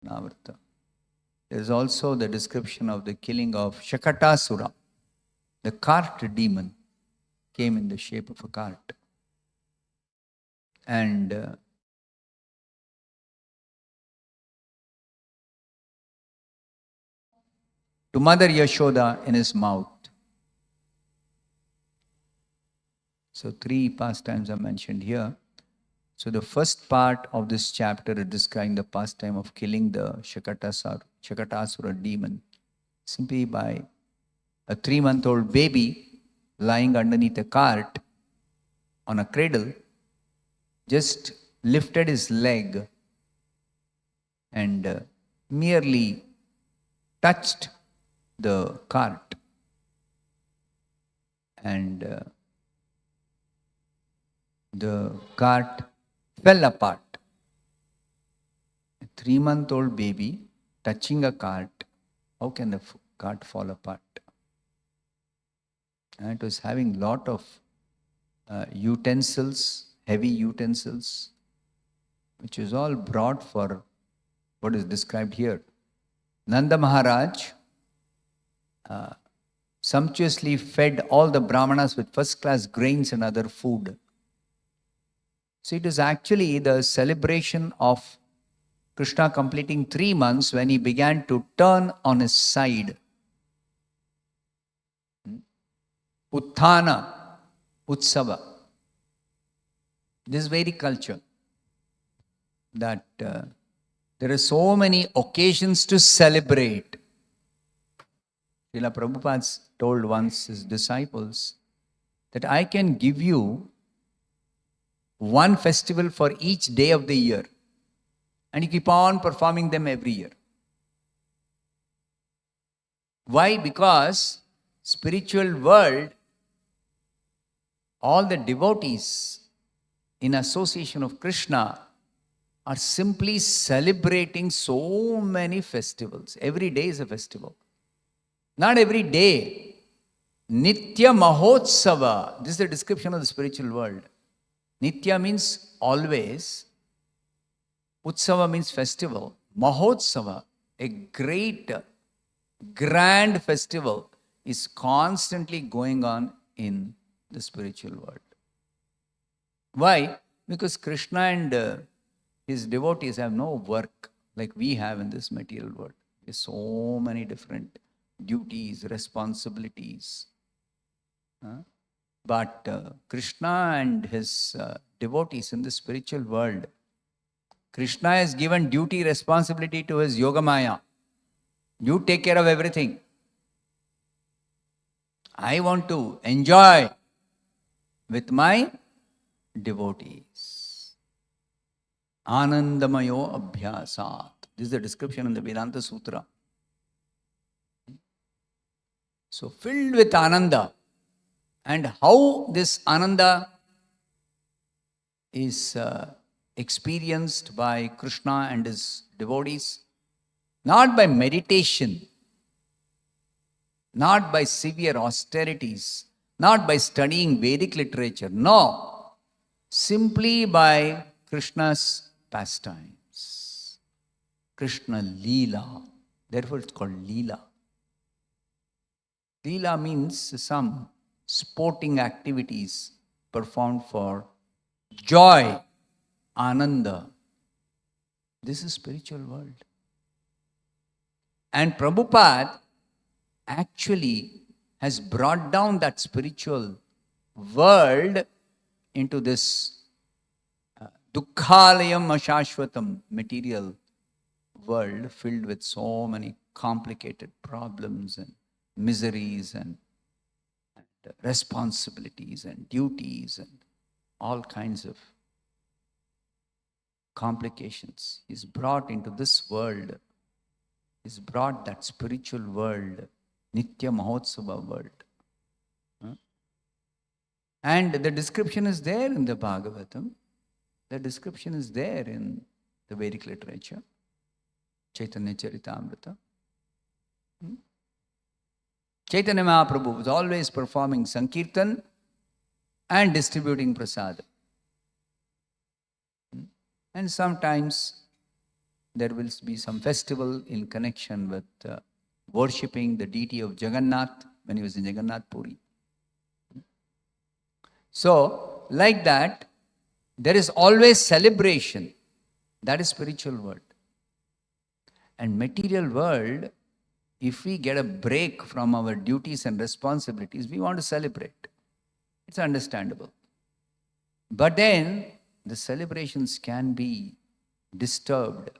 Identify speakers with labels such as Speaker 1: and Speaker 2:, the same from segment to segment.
Speaker 1: Navrata. There is also the description of the killing of Shakatasura. The cart demon came in the shape of a cart. And to Mother Yashoda in his mouth. So 3 pastimes are mentioned here. So the first part of this chapter is describing the pastime of killing the Shakatasura demon simply by a 3-month-old baby lying underneath a cart on a cradle, just lifted his leg and merely touched the cart, and the cart fell apart. A 3-month-old baby touching a cart, how can the cart fall apart? And it was having lot of utensils, heavy utensils, which is all brought for what is described here. Nanda Maharaj sumptuously fed all the Brahmanas with first-class grains and other food. So it is actually the celebration of Krishna completing 3 months when he began to turn on his side. Utthana, Utsava. This Vedic culture that there are so many occasions to celebrate. Srila Prabhupada told once his disciples that I can give you one festival for each day of the year, and you keep on performing them every year. Why? Because spiritual world, all the devotees in association of Krishna are simply celebrating so many festivals. Every day is a festival. Not every day. Nitya Mahotsava. This is the description of the spiritual world. Nitya means always. Utsava means festival. Mahotsava, a great, grand festival, is constantly going on in the spiritual world. Why? Because Krishna and his devotees have no work like we have in this material world. There's so many different duties, responsibilities. But Krishna and his devotees in the spiritual world, Krishna has given duty, responsibility to his Yogamaya. You take care of everything. I want to enjoy with my devotees. Anandamayo abhyasat. This is the description in the Vedanta Sutra. So filled with Ananda. And how this Ananda is experienced by Krishna and his devotees? Not by meditation, not by severe austerities, not by studying Vedic literature. No, simply by Krishna's pastimes. Krishna Leela. Therefore it's called Leela. Leela means some sporting activities performed for joy, Ananda. This is spiritual world. And Prabhupada actually has brought down that spiritual world into this dukkhalayam ashashvatam material world filled with so many complicated problems and miseries and responsibilities and duties and all kinds of complications. He's brought into this world. He's brought that spiritual world, Nitya Mahotsava world. And the description is there in the Bhagavatam. The description is there in the Vedic literature. Chaitanya Charitamrita. Chaitanya Mahaprabhu was always performing Sankirtan and distributing prasad. And sometimes there will be some festival in connection with worshipping the deity of Jagannath when he was in Jagannath Puri. So, like that, there is always celebration. That is spiritual world. And material world, if we get a break from our duties and responsibilities, we want to celebrate. It's understandable. But then, the celebrations can be disturbed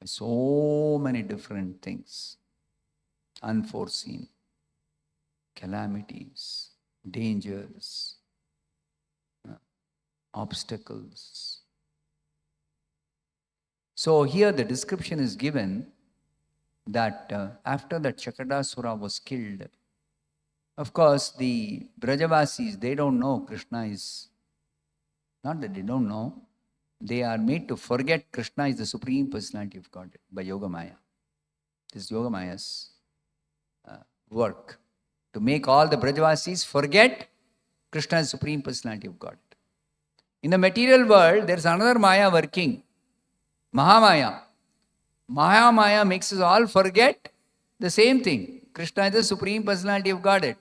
Speaker 1: by so many different things. Unforeseen calamities, dangers, obstacles. So here the description is given that after that Chakradasura was killed, of course the Brajavasis, they don't know Krishna is, not that they don't know, they are made to forget Krishna is the Supreme Personality of Godhead by Yogamaya. This is Yogamaya's work, to make all the Brajavasis forget Krishna is the Supreme Personality of Godhead. In the material world, there is another Maya working, Mahamaya. Mahamaya makes us all forget the same thing. Krishna is the Supreme Personality of Godhead.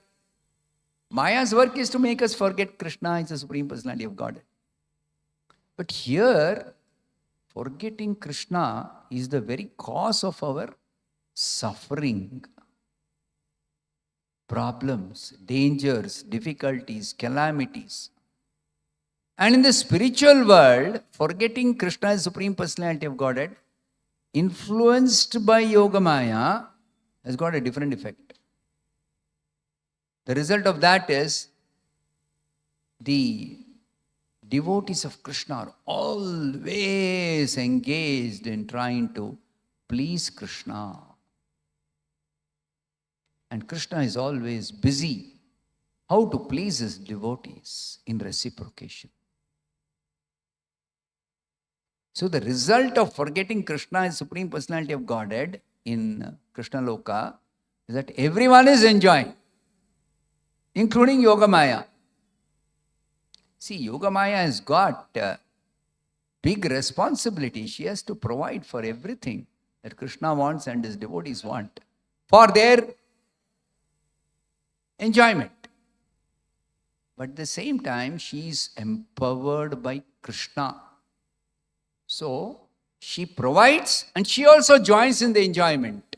Speaker 1: Maya's work is to make us forget Krishna is the Supreme Personality of Godhead. But here, forgetting Krishna is the very cause of our suffering, problems, dangers, difficulties, calamities. And in the spiritual world, forgetting Krishna as Supreme Personality of Godhead, influenced by Yogamaya, has got a different effect. The result of that is the devotees of Krishna are always engaged in trying to please Krishna. And Krishna is always busy how to please his devotees in reciprocation. So the result of forgetting Krishna as Supreme Personality of Godhead in Krishna Loka is that everyone is enjoying, including Yogamaya. See, Yogamaya has got big responsibility. She has to provide for everything that Krishna wants and his devotees want for their enjoyment. But at the same time, she is empowered by Krishna. So, she provides and she also joins in the enjoyment.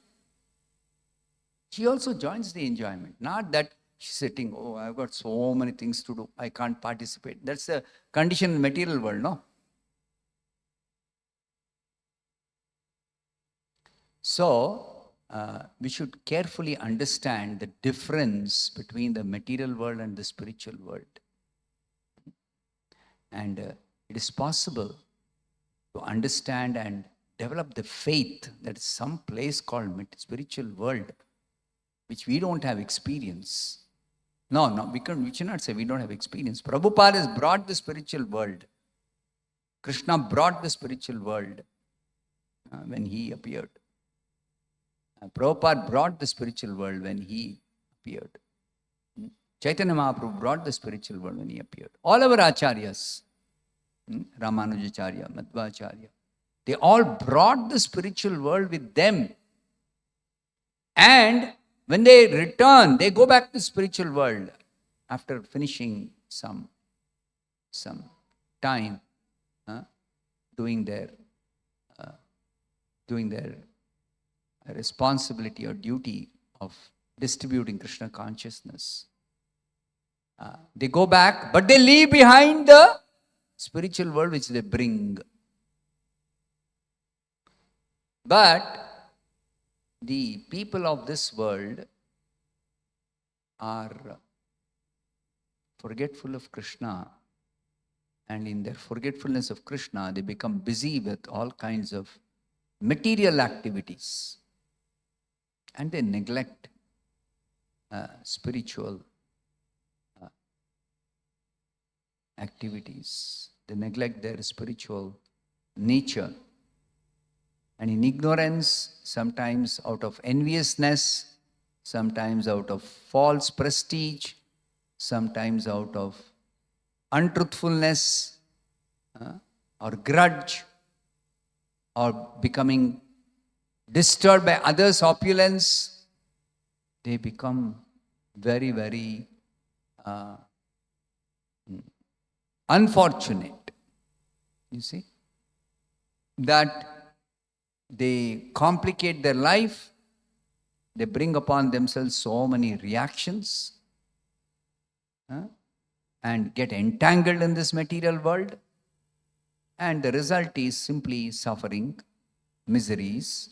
Speaker 1: She also joins the enjoyment. Not that she's sitting, oh, I've got so many things to do, I can't participate. That's the condition in the material world, no? So, we should carefully understand the difference between the material world and the spiritual world. And it is possible to understand and develop the faith that is some place called spiritual world, which we don't have experience. No, we cannot say we don't have experience. Prabhupada has brought the spiritual world. Krishna brought the spiritual world when he appeared. Prabhupada brought the spiritual world when he appeared. Chaitanya Mahaprabhu brought the spiritual world when he appeared. All our acharyas, Ramanujacharya, Madhvacharya, they all brought the spiritual world with them. And when they return, they go back to the spiritual world after finishing some time doing their responsibility or duty of distributing Krishna consciousness. They go back, but they leave behind the spiritual world which they bring. But the people of this world are forgetful of Krishna, and in their forgetfulness of Krishna, they become busy with all kinds of material activities, and they neglect spiritual activities. They neglect their spiritual nature. And in ignorance, sometimes out of enviousness, sometimes out of false prestige, sometimes out of untruthfulness or grudge, or becoming disturbed by others' opulence, they become very, very unfortunate. You see? That they complicate their life, they bring upon themselves so many reactions, and get entangled in this material world. And the result is simply suffering, miseries,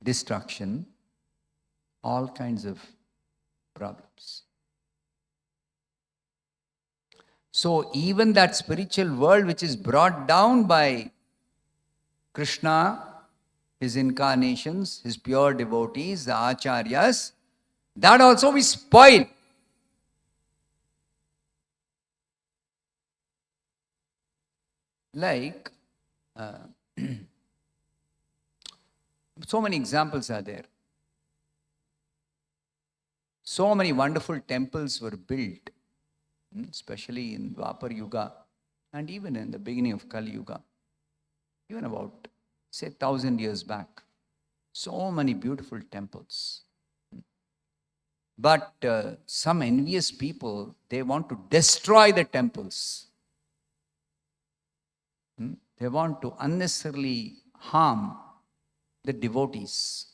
Speaker 1: destruction, all kinds of problems. So even that spiritual world which is brought down by Krishna, his incarnations, his pure devotees, the acharyas, that also we spoil. Like, so many examples are there. So many wonderful temples were built, especially in Dwapar Yuga and even in the beginning of Kali Yuga, even about, say, 1,000 years back. So many beautiful temples. But some envious people, they want to destroy the temples. They want to unnecessarily harm the devotees.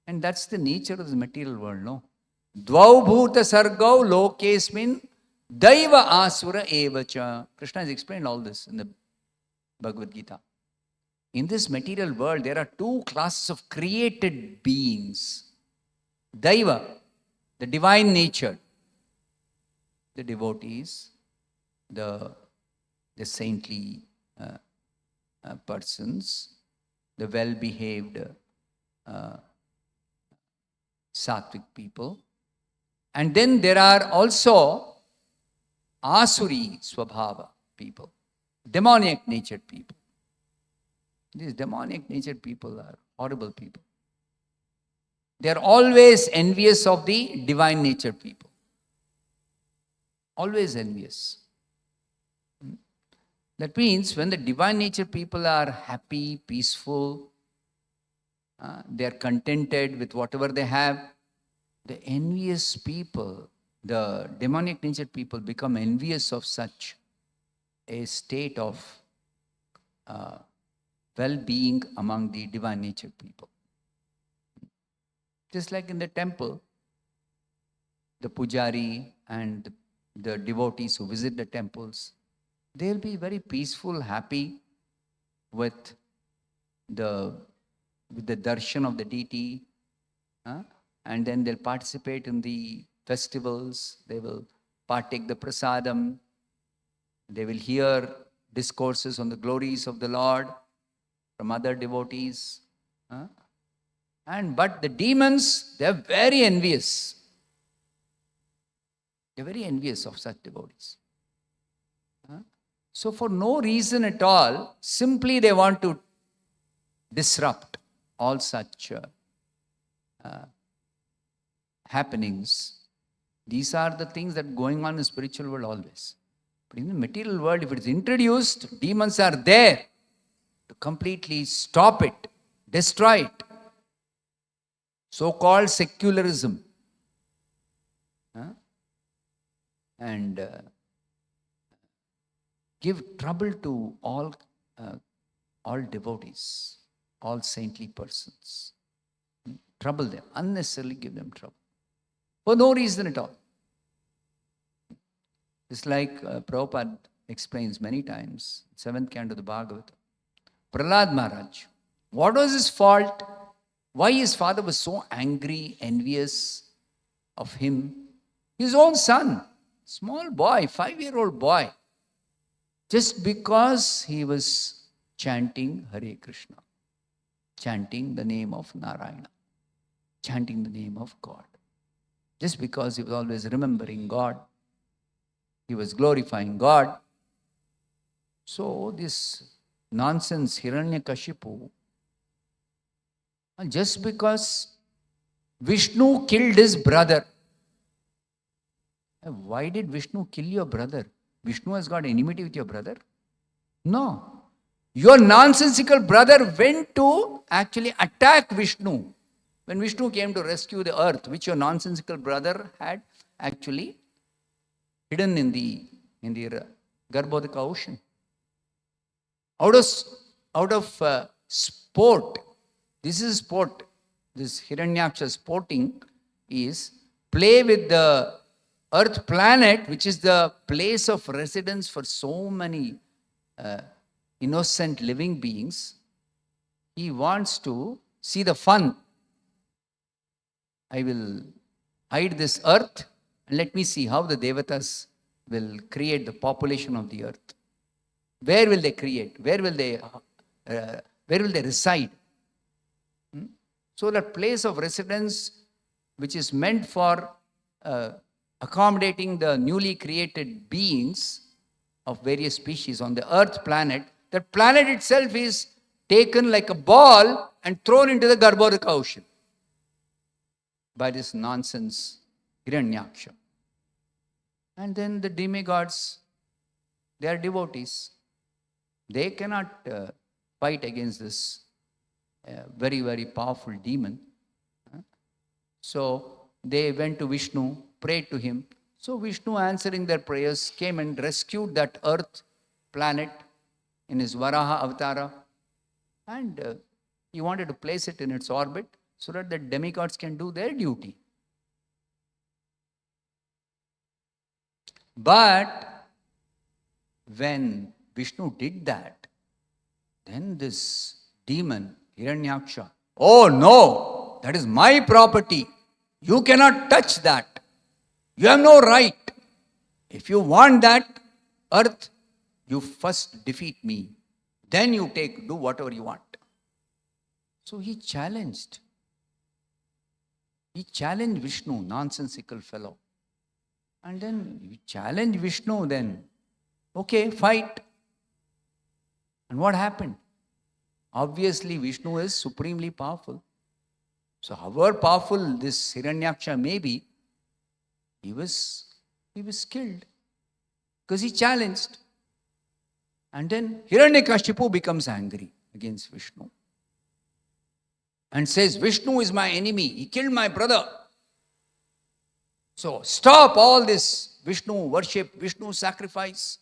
Speaker 1: And that's the nature of the material world, no? Dvau bhuta sargau lokesmin daiva asura evacha. Krishna has explained all this in the Bhagavad Gita. In this material world, there are two classes of created beings. Daiva, the divine nature, the devotees, the saintly persons, the well-behaved sattvic people. And then there are also asuri swabhava people, demoniac natured people. These demoniac natured people are horrible people. They are always envious of the divine natured people. Always envious. That means when the divine nature people are happy, peaceful, they are contented with whatever they have, the envious people, the demonic nature people become envious of such a state of well-being among the divine nature people. Just like in the temple, the pujari and the devotees who visit the temples, they'll be very peaceful, happy with the darshan of the deity, and then they'll participate in the festivals, they will partake the prasadam, they will hear discourses on the glories of the Lord from other devotees. But the demons, they're very envious. They're very envious of such devotees. So for no reason at all, simply they want to disrupt all such happenings. These are the things that are going on in the spiritual world always. But in the material world, if it is introduced, demons are there to completely stop it, destroy it. So-called secularism. And give trouble to all devotees, all saintly persons. Trouble them, unnecessarily give them trouble. For no reason at all. It's like Prabhupada explains many times, 7th canto of the Bhagavatam. Prahlad Maharaj, what was his fault? Why his father was so angry, envious of him? His own son, small boy, 5-year-old boy, just because he was chanting Hare Krishna, chanting the name of Narayana, chanting the name of God. Just because he was always remembering God, he was glorifying God. So this nonsense Hiranyakashipu, just because Vishnu killed his brother. Why did Vishnu kill your brother? Vishnu has got enmity with your brother? No. Your nonsensical brother went to actually attack Vishnu. When Vishnu came to rescue the earth, which your nonsensical brother had actually hidden in the Garbhodaka ocean. Out of sport, this is sport. This Hiranyaksha sporting is play with the earth planet, which is the place of residence for so many innocent living beings. He wants to see the fun. I will hide this earth and let me see how the Devatas will create the population of the earth. Where will they create? Where will they reside? So that place of residence, which is meant for accommodating the newly created beings of various species on the earth planet, that planet itself is taken like a ball and thrown into the Garbhodaka ocean by this nonsense Hiranyaksha. And then the demigods, they are devotees. They cannot fight against this very, very powerful demon. So they went to Vishnu, prayed to him. So Vishnu, answering their prayers, came and rescued that earth planet in his Varaha Avatara. And he wanted to place it in its orbit so that the demigods can do their duty. But when Vishnu did that, then this demon, Hiranyaksha, oh no, that is my property. You cannot touch that. You have no right. If you want that earth, you first defeat me. Then you do whatever you want. So he challenged. He challenged Vishnu, nonsensical fellow. And then you challenge Vishnu then. Okay, fight. And what happened? Obviously, Vishnu is supremely powerful. So however powerful this Hiranyaksha may be, he was killed. Because he challenged. And then Hiranyakashipu becomes angry against Vishnu. And says, Vishnu is my enemy. He killed my brother. So stop all this Vishnu worship, Vishnu sacrifice.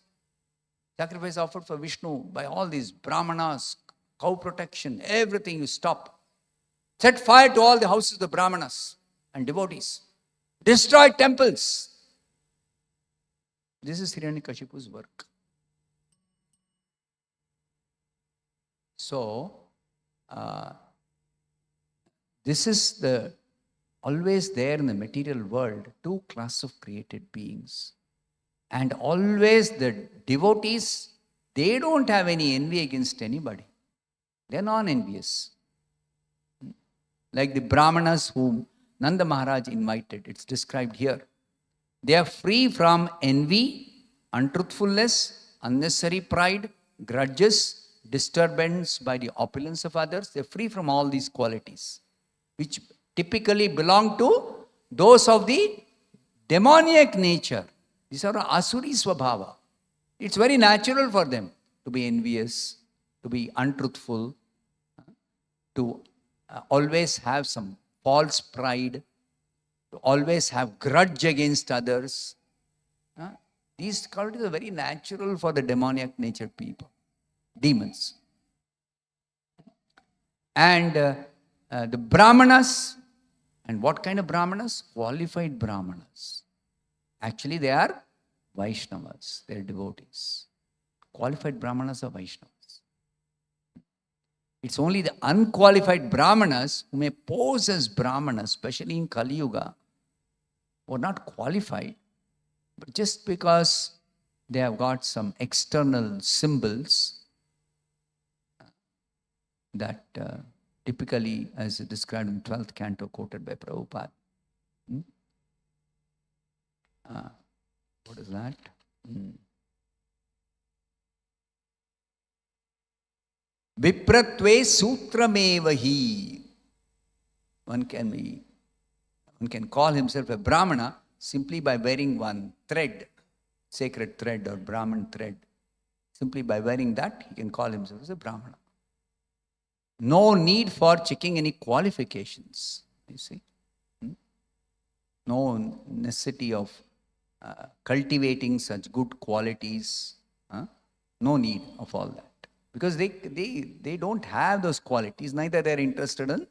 Speaker 1: Sacrifice offered for Vishnu by all these Brahmanas, cow protection, everything you stop. Set fire to all the houses of the Brahmanas and devotees. Destroy temples. This is Hiranyakashipu's work. So, this is always there in the material world, two classes of created beings. And always the devotees, they don't have any envy against anybody. They're non-envious. Like the Brahmanas whom Nanda Maharaj invited, it's described here. They are free from envy, untruthfulness, unnecessary pride, grudges, disturbance by the opulence of others. They're free from all these qualities, which typically belong to those of the demoniac nature. These are asuri swabhava. It's very natural for them to be envious, to be untruthful, to always have some false pride, to always have grudge against others. These qualities are very natural for the demoniac nature people, demons. And the Brahmanas, and what kind of Brahmanas? Qualified Brahmanas. Actually, they are Vaishnavas, they are devotees. Qualified Brahmanas are Vaishnavas. It's only the unqualified Brahmanas who may pose as Brahmanas, especially in Kali Yuga, who are not qualified, but just because they have got some external symbols that typically, as described in 12th canto, quoted by Prabhupada. What is that? Vipratve sutramevahi. One can call himself a Brahmana simply by wearing one thread, sacred thread or Brahman thread. Simply by wearing that, he can call himself as a Brahmana. No need for checking any qualifications, you see. No necessity of cultivating such good qualities. No need of all that. Because they don't have those qualities, neither they're interested in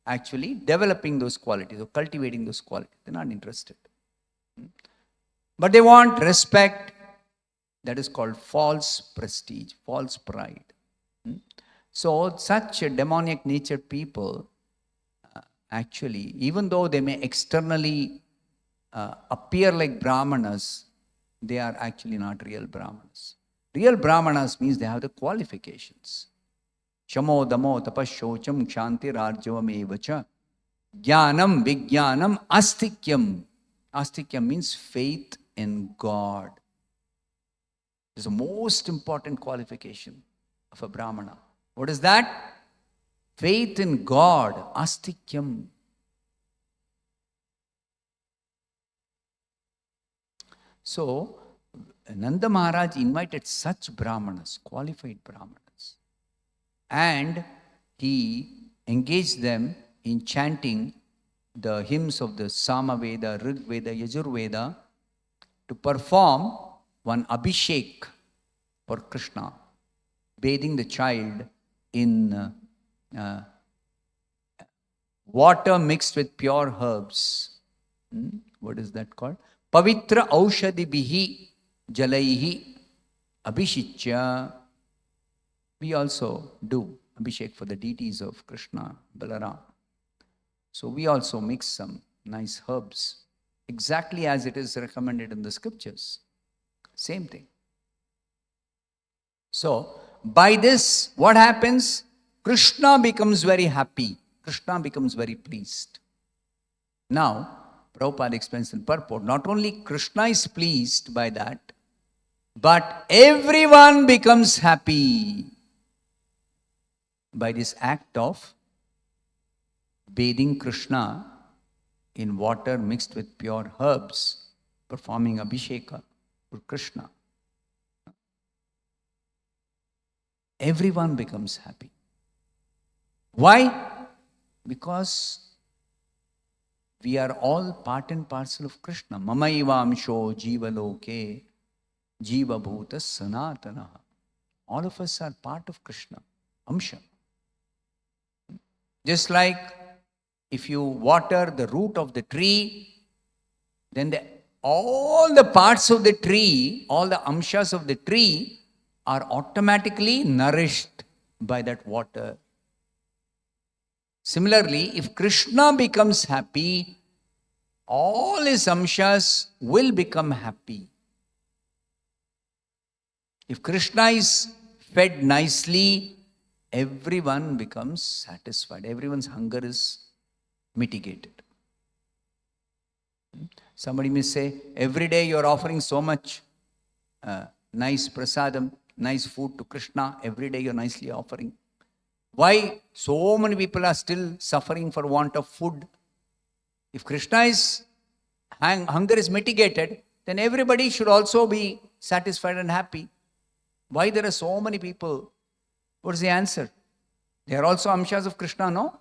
Speaker 1: actually developing those qualities or cultivating those qualities. They're not interested. But they want respect. That is called false prestige, false pride. So such demoniac natured people, actually, even though they may externally appear like Brahmanas, they are actually not real Brahmanas. Real Brahmanas means they have the qualifications. Shamo, damo, tapashocham, kshanti, rarjavam, evacha. Jnanam, vijnanam, astikyam. Astikyam means faith in God. It's the most important qualification of a Brahmana. What is that? Faith in God, astikyam. So, Nanda Maharaj invited such Brahmanas, qualified Brahmanas, and he engaged them in chanting the hymns of the Samaveda, Rig Veda, Yajur Veda to perform one Abhishek for Krishna, bathing the child in water mixed with pure herbs. What is that called? Pavitra aushadibhihi jalaihi abhishitya. We also do abhishek for the deities of Krishna, Balaram. So we also mix some nice herbs, exactly as it is recommended in the scriptures. Same thing. So, by this, what happens? Krishna becomes very happy. Krishna becomes very pleased. Now, Prabhupada explains in purport, not only Krishna is pleased by that, but everyone becomes happy by this act of bathing Krishna in water mixed with pure herbs, performing Abhisheka for Krishna. Everyone becomes happy. Why? Because we are all part and parcel of Krishna. Mamaivamsho jiva loke jiva bhuta sanatana. All of us are part of Krishna. Amsha. Just like if you water the root of the tree, then all the parts of the tree, all the amshas of the tree are automatically nourished by that water. Similarly, if Krishna becomes happy, all his amshas will become happy. If Krishna is fed nicely, everyone becomes satisfied. Everyone's hunger is mitigated. Somebody may say, every day you are offering so much nice prasadam, nice food to Krishna. Every day you are nicely offering. Why so many people are still suffering for want of food? If Krishna's hunger is mitigated, then everybody should also be satisfied and happy. Why there are so many people? What is the answer? They are also amshas of Krishna, no?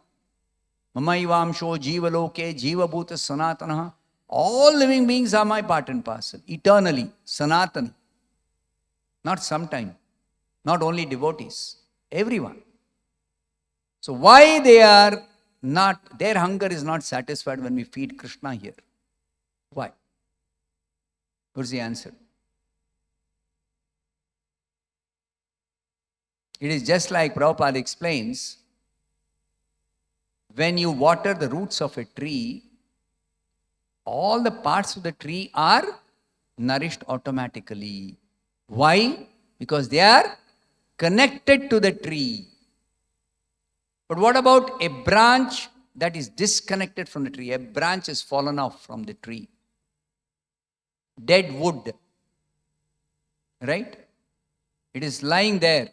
Speaker 1: Mamaivamsho jiva loke jiva bhuta sanatana. All living beings are my part and parcel, eternally, sanatani. Not sometime, not only devotees, everyone. So why their hunger is not satisfied when we feed Krishna here? Why? What's the answer? It is just like Prabhupada explains, when you water the roots of a tree, all the parts of the tree are nourished automatically. Why? Because they are connected to the tree. But what about a branch that is disconnected from the tree? A branch has fallen off from the tree. Dead wood. Right? It is lying there.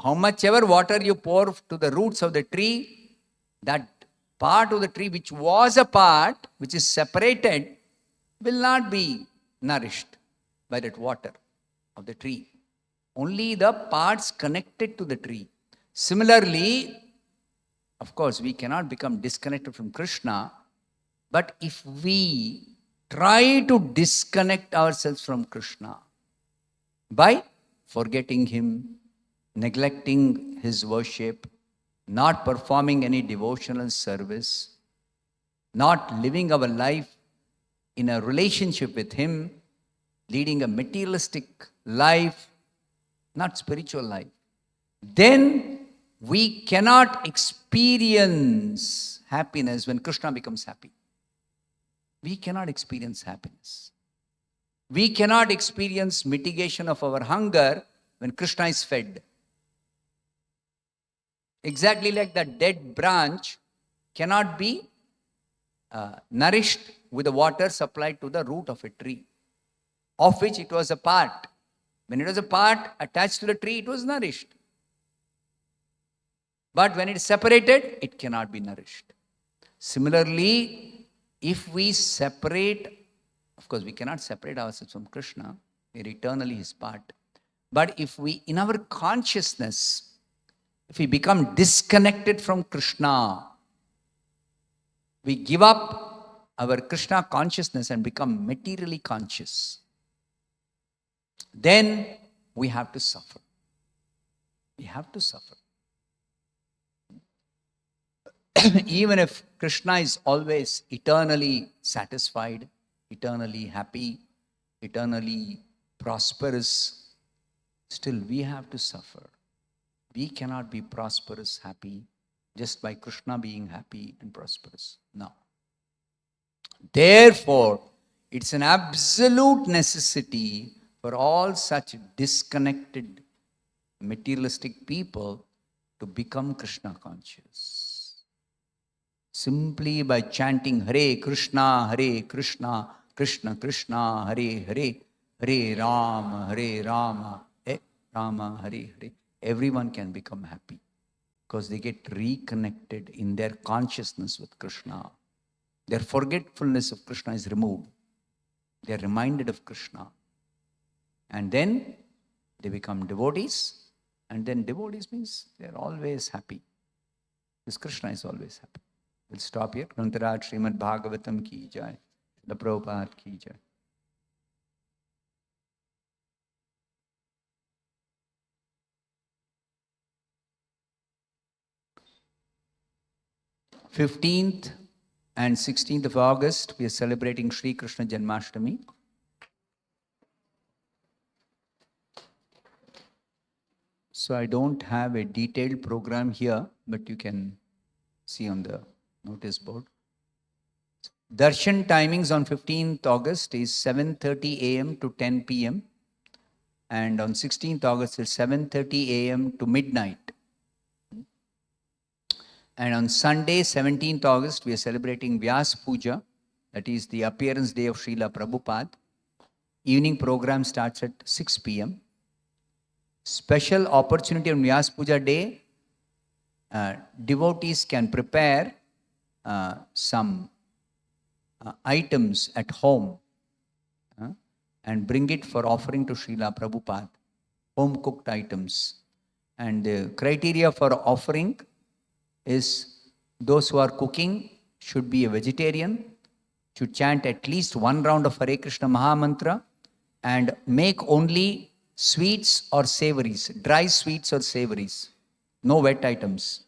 Speaker 1: How much ever water you pour to the roots of the tree, that part of the tree which was a part, which is separated, will not be nourished by that water of the tree. only the parts connected to the tree. Similarly, of course, we cannot become disconnected from Krishna, but if we try to disconnect ourselves from Krishna by forgetting him, neglecting his worship, not performing any devotional service, not living our life in a relationship with him, leading a materialistic life, not spiritual life, then we cannot experience happiness when Krishna becomes happy. We cannot experience happiness. We cannot experience mitigation of our hunger when Krishna is fed. Exactly like the dead branch cannot be nourished with the water supplied to the root of a tree, of which it was a part. When it was a part attached to the tree, it was nourished. But when it is separated, it cannot be nourished. Similarly, if we separate, of course, we cannot separate ourselves from Krishna. We are eternally his part. But if we, in our consciousness, if we become disconnected from Krishna, we give up our Krishna consciousness and become materially conscious, then we have to suffer. We have to suffer. Even if Krishna is always eternally satisfied, eternally happy, eternally prosperous, still we have to suffer. We cannot be prosperous, happy, just by Krishna being happy and prosperous. No. Therefore, it's an absolute necessity for all such disconnected materialistic people to become Krishna conscious. Simply by chanting Hare Krishna, Krishna Krishna, Hare Hare, Hare Rama, Rama, Hare Hare. Everyone can become happy because they get reconnected in their consciousness with Krishna. Their forgetfulness of Krishna is removed. They are reminded of Krishna. And then they become devotees. And then devotees means they are always happy. Because Krishna is always happy. We'll stop here. Grantharaj Srimad Bhagavatam ki jai. The Prabhupada ki jai. "15th and 16th of August, we are celebrating Sri Krishna Janmashtami. So I don't have a detailed program here, but you can see on the notice board. Darshan timings on 15th August is 7:30 a.m. to 10 p.m. And on 16th August is 7:30 a.m. to midnight. And on Sunday, 17th August, we are celebrating Vyas Puja, that is the appearance day of Srila Prabhupada. Evening program starts at 6 p.m. Special opportunity on Vyas Puja day, devotees can prepare some items at home and bring it for offering to Srila Prabhupada, home cooked items. And the criteria for offering is those who are cooking should be a vegetarian, should chant at least one round of Hare Krishna Mahamantra, and make only sweets or savories, dry sweets or savories, no wet items.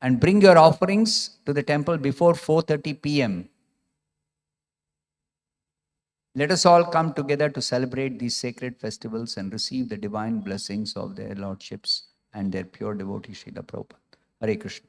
Speaker 1: And bring your offerings to the temple before 4:30 p.m. Let us all come together to celebrate these sacred festivals and receive the divine blessings of their lordships and their pure devotee Srila Prabhupada. Hare Krishna.